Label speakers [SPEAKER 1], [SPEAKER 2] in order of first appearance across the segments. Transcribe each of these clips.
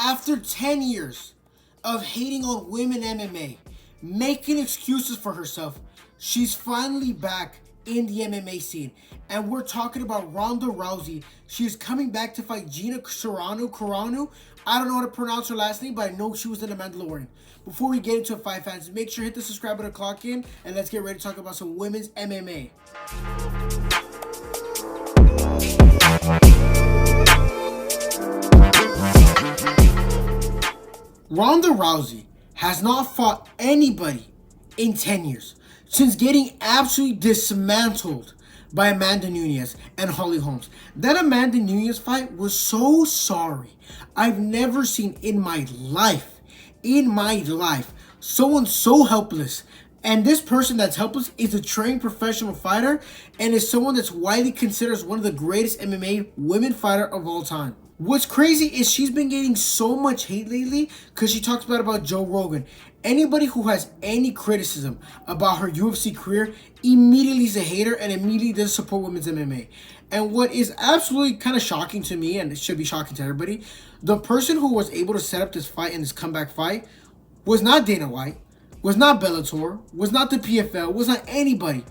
[SPEAKER 1] After 10 years of hating on women MMA, making excuses for herself, she's finally back in the MMA scene. And we're talking about Ronda Rousey. She's coming back to fight Gina Carano. I don't know how to pronounce her last name, but I know she was in The Mandalorian. Before we get into it, fight fans, make sure to hit the subscribe button, clock in, and let's get ready to talk about some women's MMA. Ronda Rousey has not fought anybody in 10 years, since getting absolutely dismantled by Amanda Nunes and Holly Holmes. That Amanda Nunes fight was so sorry. I've never seen in my life, someone so helpless. And this person that's helpless is a trained professional fighter and is someone that's widely considered as one of the greatest MMA women fighter of all time. What's crazy is she's been getting so much hate lately because she talks about Joe Rogan. Anybody who has any criticism about her UFC career immediately is a hater and immediately doesn't support women's MMA. And what is absolutely kind of shocking to me, and it should be shocking to everybody, the person who was able to set up this fight and this comeback fight was not Dana White, was not Bellator, was not the PFL, was not anybody.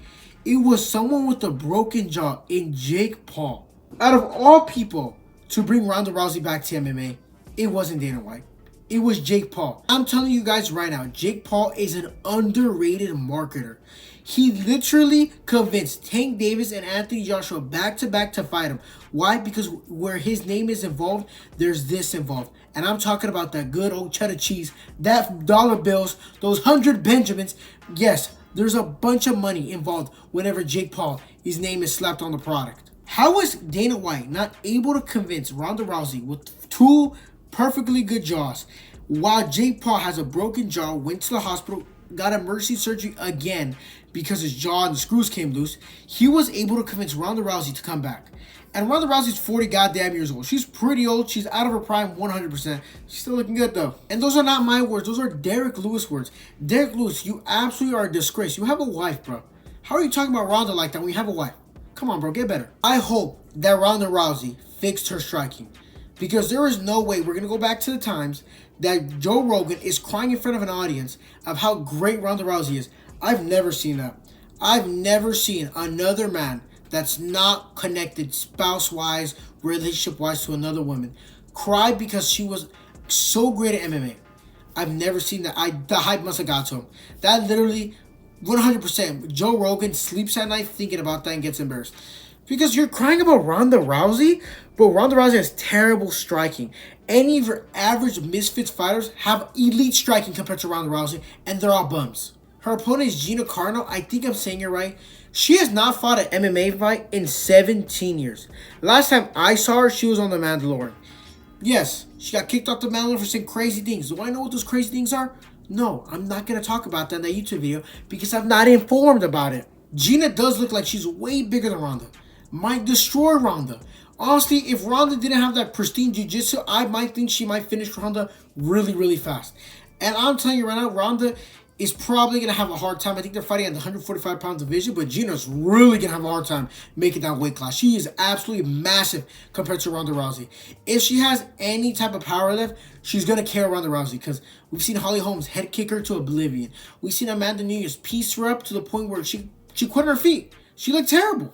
[SPEAKER 1] It was someone with a broken jaw in Jake Paul. Out of all people to bring Ronda Rousey back to MMA, it wasn't Dana White. It was Jake Paul. I'm telling you guys right now, Jake Paul is an underrated marketer. He literally convinced Tank Davis and Anthony Joshua back-to-back to fight him. Why? Because where his name is involved, there's this involved. And I'm talking about that good old cheddar cheese, that dollar bills, those 100 Benjamins. Yes, there's a bunch of money involved whenever Jake Paul, his name is slapped on the product. How is Dana White not able to convince Ronda Rousey with two perfectly good jaws while Jake Paul has a broken jaw, went to the hospital, got emergency surgery again because his jaw and the screws came loose? He was able to convince Ronda Rousey to come back. And Ronda Rousey's 40 goddamn years old. She's pretty old. She's out of her prime 100%. She's still looking good though. And those are not my words. Those are Derek Lewis words. Derek Lewis, you absolutely are a disgrace. You have a wife, bro. How are you talking about Ronda like that when you have a wife? Come on, bro. Get better. I hope that Ronda Rousey fixed her striking, because there is no way we're going to go back to the times that Joe Rogan is crying in front of an audience of how great Ronda Rousey is. I've never seen that. I've never seen another man that's not connected spouse-wise, relationship-wise to another woman cry because she was so great at MMA. I've never seen that. The hype must have got to him. That literally, 100%. Joe Rogan sleeps at night thinking about that and gets embarrassed. Because you're crying about Ronda Rousey, but Ronda Rousey has terrible striking. Any of your average misfits fighters have elite striking compared to Ronda Rousey, and they're all bums. Her opponent is Gina Carano. I think I'm saying it right. She has not fought an MMA fight in 17 years. Last time I saw her, she was on The Mandalorian. Yes, she got kicked off The Mandalorian for saying crazy things. Do I know what those crazy things are? No, I'm not going to talk about that in that YouTube video because I'm not informed about it. Gina does look like she's way bigger than Ronda. Might destroy Ronda. Honestly, if Ronda didn't have that pristine jiu-jitsu, I might think she might finish Ronda really, really fast. And I'm telling you right now, Ronda is probably going to have a hard time. I think they're fighting at the 145-pound division, but Gina's really going to have a hard time making that weight class. She is absolutely massive compared to Ronda Rousey. If she has any type of power left, she's going to carry Ronda Rousey, because we've seen Holly Holmes head kick her to oblivion. We've seen Amanda Nunes piece her up to the point where she quit on her feet. She looked terrible.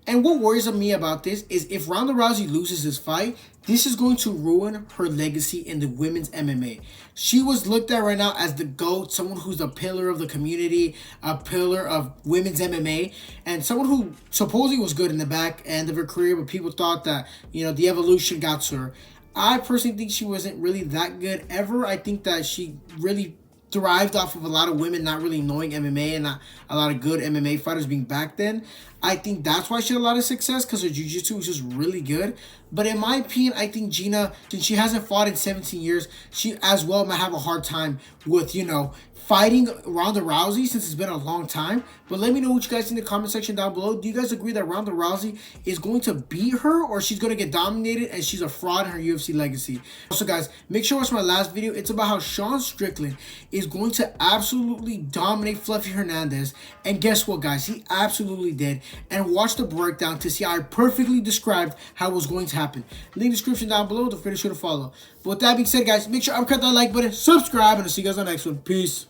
[SPEAKER 1] And what worries me about this is if Ronda Rousey loses this fight, this is going to ruin her legacy in the women's MMA. She was looked at right now as the GOAT, someone who's a pillar of the community, a pillar of women's MMA, and someone who supposedly was good in the back end of her career, but people thought that, the evolution got to her. I personally think she wasn't really that good ever. I think that she really thrived off of a lot of women not really knowing MMA and not a lot of good MMA fighters being back then. I think that's why she had a lot of success, because her jiu-jitsu was just really good. But in my opinion, I think Gina, since she hasn't fought in 17 years, she as well might have a hard time with, fighting Ronda Rousey, since it's been a long time. But let me know what you guys think in the comment section down below. Do you guys agree that Ronda Rousey is going to beat her, or she's going to get dominated and she's a fraud in her UFC legacy? Also, guys, make sure to watch my last video. It's about how Sean Strickland is going to absolutely dominate Fluffy Hernandez. And guess what, guys? He absolutely did. and watch the breakdown to see how I perfectly described how it was going to happen. Link in the description down below. Don't forget to follow. But with that being said, guys, make sure to upcut that like button, subscribe, and I'll see you guys on the next one. Peace.